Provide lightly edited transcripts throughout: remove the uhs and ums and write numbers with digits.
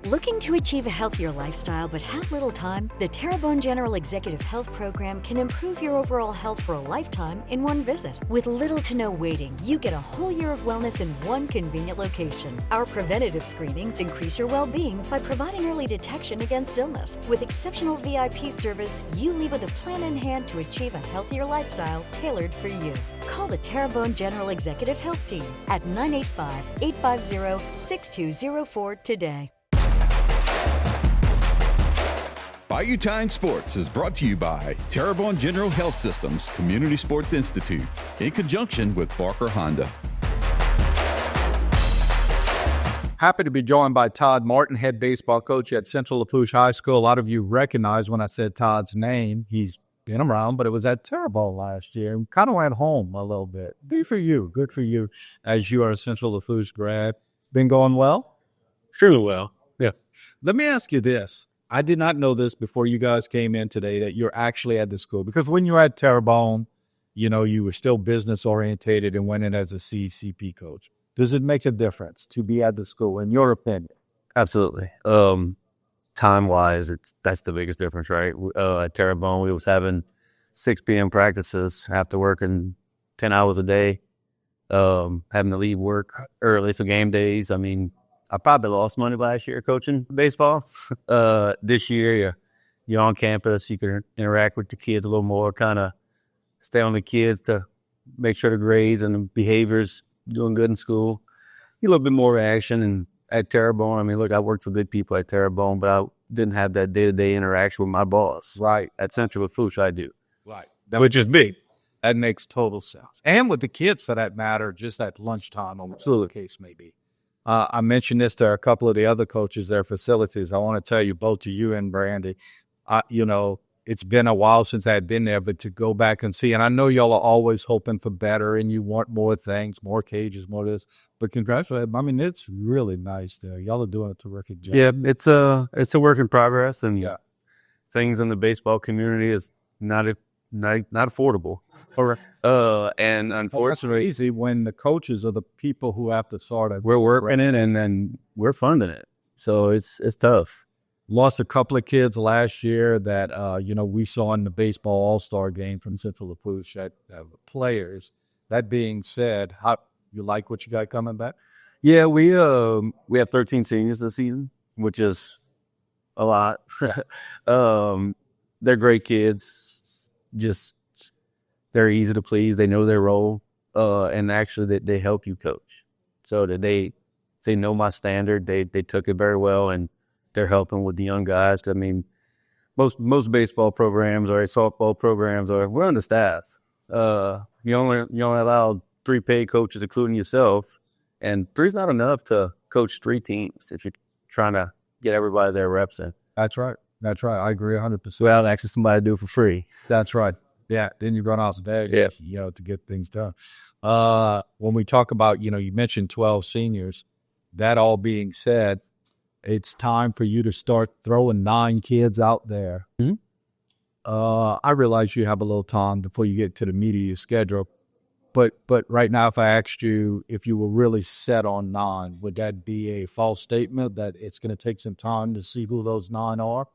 Looking to achieve a healthier lifestyle but have little time? The Terrebonne General Executive Health Program can improve your overall health for a lifetime in one visit. With little to no waiting, you get a whole year of wellness in one convenient location. Our preventative screenings increase your well-being by providing early detection against illness. With exceptional VIP service, you leave with a plan in hand to achieve a healthier lifestyle tailored for you. Call the Terrebonne General Executive Health Team at 985-850-6204 today. Bayou Time Sports is brought to you by Terrebonne General Health Systems Community Sports Institute in conjunction with Barker Honda. Happy to be joined by Todd Martin, head baseball coach at Central Lafourche High School. A lot of you recognize when I said Todd's name. He's been around, but it was at Terrebonne last year. Kind of went home a little bit. Good for you. Good for you as you are a Central Lafourche grad. Been going well? Surely well, yeah. Let me ask you this. I did not know this before you guys came in today that you're actually at the school. Because when you were at Terrebonne, you know, you were still business orientated and went in as a CCP coach. Does it make a difference to be at the school, in your opinion? Absolutely. Time-wise, that's the biggest difference, right? At Terrebonne, we was having 6 p.m. practices after working 10 hours a day, having to leave work early for game days. I mean, I probably lost money last year coaching baseball. This year, you're on campus. You can interact with the kids a little more, kind of stay on the kids to make sure the grades and the behaviors doing good in school. A little bit more action. And at Terrebonne, I mean, look, I worked for good people at Terrebonne, but I didn't have that day-to-day interaction with my boss. Right. At Central Lafourche, I do. Right. Which is big. That makes total sense. And with the kids, for that matter, just at lunchtime, or whatever the case may be. I mentioned this to a couple of the other coaches, their facilities. I want to tell you, both to you and Brandy, you know, it's been a while since I had been there, but to go back and see, and I know y'all are always hoping for better and you want more things, more cages, more this, but congratulations. I mean, it's really nice there. Y'all are doing a terrific job. Yeah, it's a work in progress, and things in the baseball community is not affordable. And unfortunately, it's easy when the coaches are the people who have to sort of. We're working it and we're funding it, so it's tough. Lost a couple of kids last year that we saw in the baseball all-star game from Central Lafourche players. That being said, how you like what you got coming back? Yeah, we have 13 seniors this season, which is a lot. They're great kids. Just they're easy to please. They know their role, and actually they help you coach. So that they know my standard. They took it very well, and they're helping with the young guys. I mean, most baseball programs or softball programs we're understaffed. You only allow 3 paid coaches, including yourself, and 3's not enough to coach 3 teams if you're trying to get everybody their reps in. That's right. I agree 100%. Without asking somebody to do it for free. That's right. Yeah. Then you run off the bag, to get things done. When we talk about, you mentioned 12 seniors. That all being said, it's time for you to start throwing 9 kids out there. Mm-hmm. I realize you have a little time before you get to the meat of your schedule. But right now, if I asked you if you were really set on 9, would that be a false statement that it's going to take some time to see who those 9 are?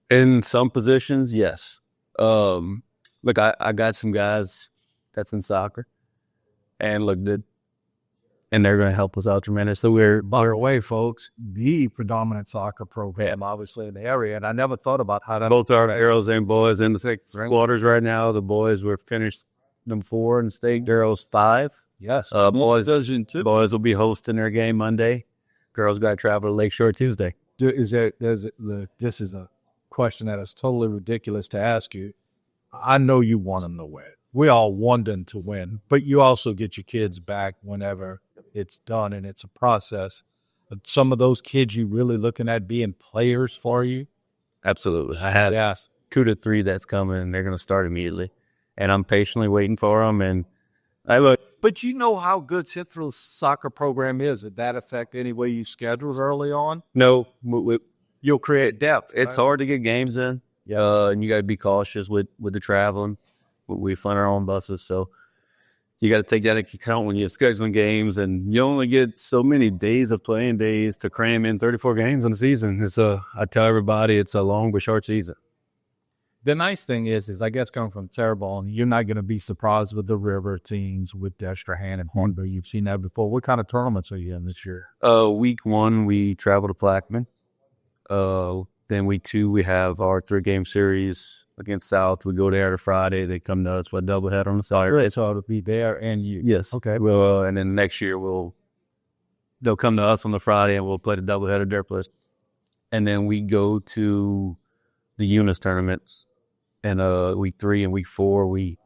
In some positions, yes. Look, I got some guys that's in soccer and look good, and they're going to help us out tremendously. So by the way, folks, the predominant soccer program, obviously, in the area, and I never thought about how that. Both our Arrows and boys in the 6 quarters right now. The boys were finished number 4 in state. Girls 5. Yes. Boys will be hosting their game Monday. Girls got to travel to Lakeshore Tuesday. This is a question that is totally ridiculous to ask you. I know you want them to win. We all want them to win, but you also get your kids back whenever it's done, and it's a process. But some of those kids you really looking at being players for you? Absolutely. I had 2 to 3 that's coming, and they're going to start immediately. And I'm patiently waiting for them, and I look. But you know how good Central's soccer program is. Did that affect any way you scheduled early on? No. You'll create depth. It's hard to get games in. And you got to be cautious with the traveling. We fund our own buses, so you got to take that into account when you're scheduling games, and you only get so many days of playing days to cram in 34 games in the season. I tell everybody it's a long but short season. The nice thing is I guess coming from Terrebonne, you're not going to be surprised with the river teams with Destrehan and Hornby. You've seen that before. What kind of tournaments are you in this year? Week 1, we travel to Plaquemine. Then week 2, we have our 3-game series against South. We go there Friday. They come to us for a doubleheader on the Saturday. So it'll be there and you. Yes. Okay. Well, and then next year they'll come to us on the Friday and we'll play the doubleheader there plus. And then we go to the Eunice tournaments. And week 3 and week 4, we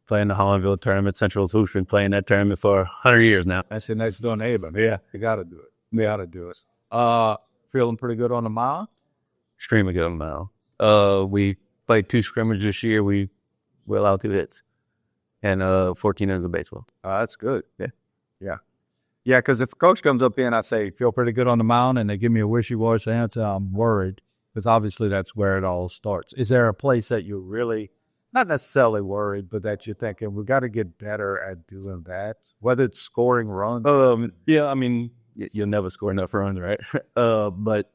play in the Hollandville tournament. Central Lafourche been playing that tournament for 100 years now. That's a nice door neighbor. Yeah, you got to do it. We got to do it. Feeling pretty good on the mile? Extremely good on the mile. We played 2 scrimmages this year. We allowed 2 hits and 14 into the baseball. That's good. Yeah. Yeah. Yeah, because if a coach comes up here and I say, feel pretty good on the mound, and they give me a wishy-washy answer, I'm worried. Because obviously that's where it all starts. Is there a place that you're really, not necessarily worried, but that you're thinking, we got to get better at doing that? Whether it's scoring runs? Yeah, I mean, you'll never score enough runs, right? But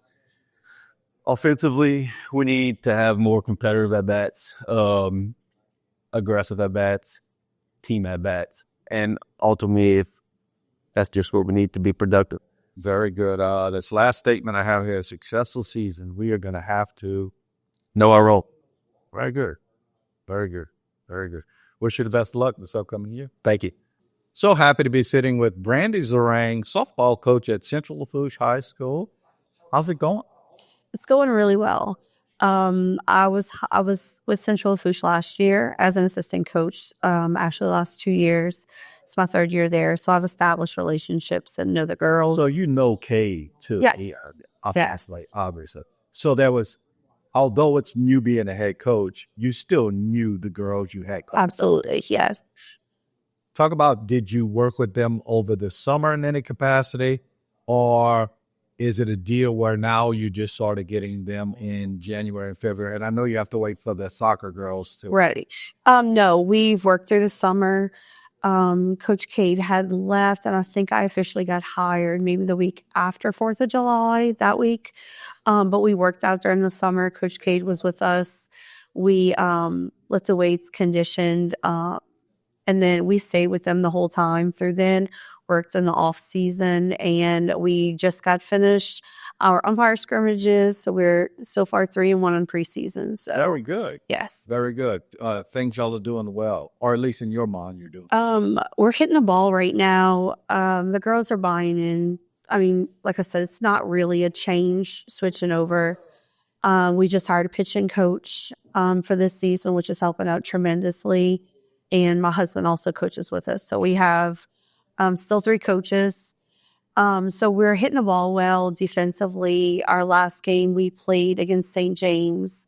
offensively, we need to have more competitive at-bats, aggressive at-bats, team at-bats. And ultimately, if that's just what we need to be productive. Very good. This last statement I have here, successful season, we are going to have to know our role. Very good. Very good. Very good. Wish you the best of luck this upcoming year. Thank you. So happy to be sitting with Brandy Zarang, softball coach at Central Lafourche High School. How's it going? It's going really well. I was with Central Lafourche last year as an assistant coach. Actually, the last 2 years. It's my 3rd year there, so I've established relationships and know the girls. So you know Kay too. Yes. Yeah, Yes. obviously. So there was, although it's new being a head coach, you still knew the girls you had. Absolutely, yes. Talk about, did you work with them over the summer in any capacity, or is it a deal where now you just started getting them in January and February? And I know you have to wait for the soccer girls to. Ready. No, we've worked through the summer. Coach Cade had left, and I think I officially got hired maybe the week after 4th of July that week. But we worked out during the summer. Coach Cade was with us. We lifted weights, conditioned, and then we stayed with them the whole time through then. Worked in the off season, and we just got finished our umpire scrimmages. So we're so far 3-1 in preseason. So Very good. yes, Very good. Things y'all are doing well, or at least in your mind you're doing. we're hitting the ball right now. The girls are buying in. I mean, like I said, it's not really a change switching over. We just hired a pitching coach for this season, which is helping out tremendously. And my husband also coaches with us. So we have still 3 coaches. So we're hitting the ball well defensively. Our last game we played against St. James.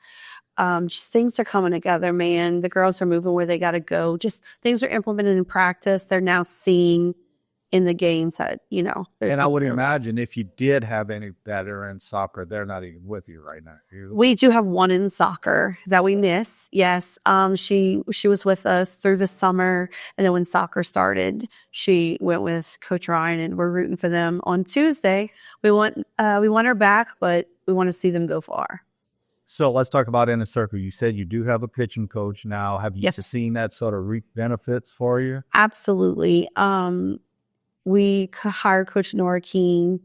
Just things are coming together, man. The girls are moving where they got to go. Just things are implemented in practice. They're now seeing in the games that, And I would imagine if you did have any that are in soccer, they're not even with you right now. We do have one in soccer that we miss. Yes. She was with us through the summer. And then when soccer started, she went with Coach Ryan, and we're rooting for them on Tuesday. We want her back, but we want to see them go far. So let's talk about Inner Circle. You said you do have a pitching coach now. Have you seen that sort of reap benefits for you? Absolutely. We hired Coach Nora King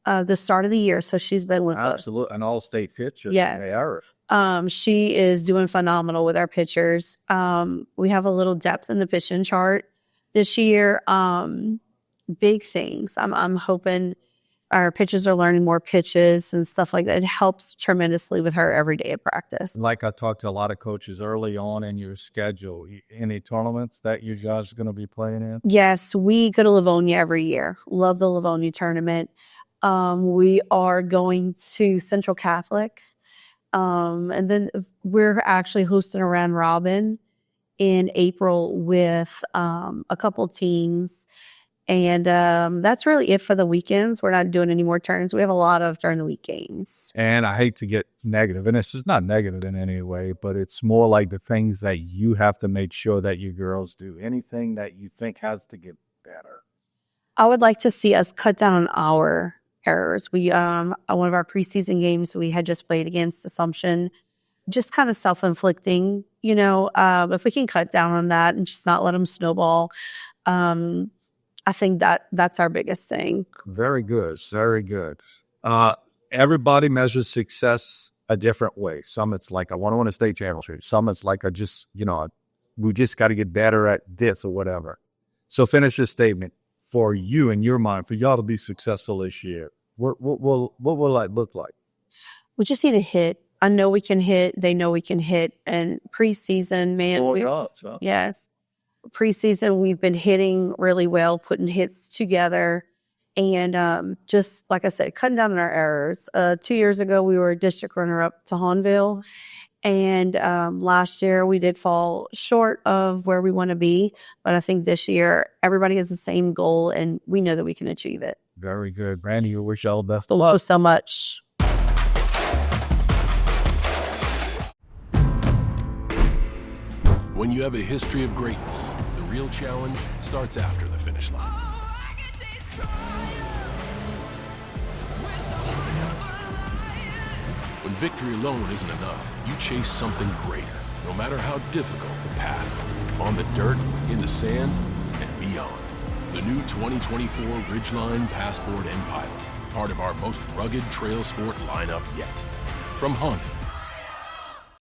the start of the year, so she's been with us. Absolutely, an all-state pitcher. Yes. They are. She is doing phenomenal with our pitchers. We have a little depth in the pitching chart this year. Big things. I'm hoping our pitchers are learning more pitches and stuff like that. It helps tremendously with her every day at practice. Like I talked to a lot of coaches early on in your schedule. Any tournaments that you guys are going to be playing in? Yes, we go to Livonia every year. Love the Livonia tournament. We are going to Central Catholic. And then we're actually hosting a round robin in April with a couple teams. And that's really it for the weekends. We're not doing any more turns. We have a lot of during the week games. And I hate to get negative, and it's just not negative in any way, but it's more like the things that you have to make sure that your girls do. Anything that you think has to get better. I would like to see us cut down on our errors. We one of our preseason games we had just played against Assumption, just kind of self-inflicting. If we can cut down on that and just not let them snowball. I think that's our biggest thing. Very good. Very good. Everybody measures success a different way. Some it's like, I want to win a state championship. Some it's like, we just got to get better at this or whatever. So finish your statement. For you, in your mind, for y'all to be successful this year, what will that look like? We just need to hit. I know we can hit. They know we can hit. And preseason, man. Yes. Preseason, we've been hitting really well, putting hits together, and just like I said, cutting down on our errors. 2 years ago, we were district runner-up to Hahnville, and last year we did fall short of where we want to be. But I think this year everybody has the same goal, and we know that we can achieve it. Very good, Brandy. We wish you all the best of Thank you luck. so much. When you have a history of greatness, the real challenge starts after the finish line. When victory alone isn't enough, you chase something greater, no matter how difficult the path. On the dirt, in the sand, and beyond. The new 2024 Ridgeline, Passport, and Pilot, part of our most rugged trail sport lineup yet. From Honda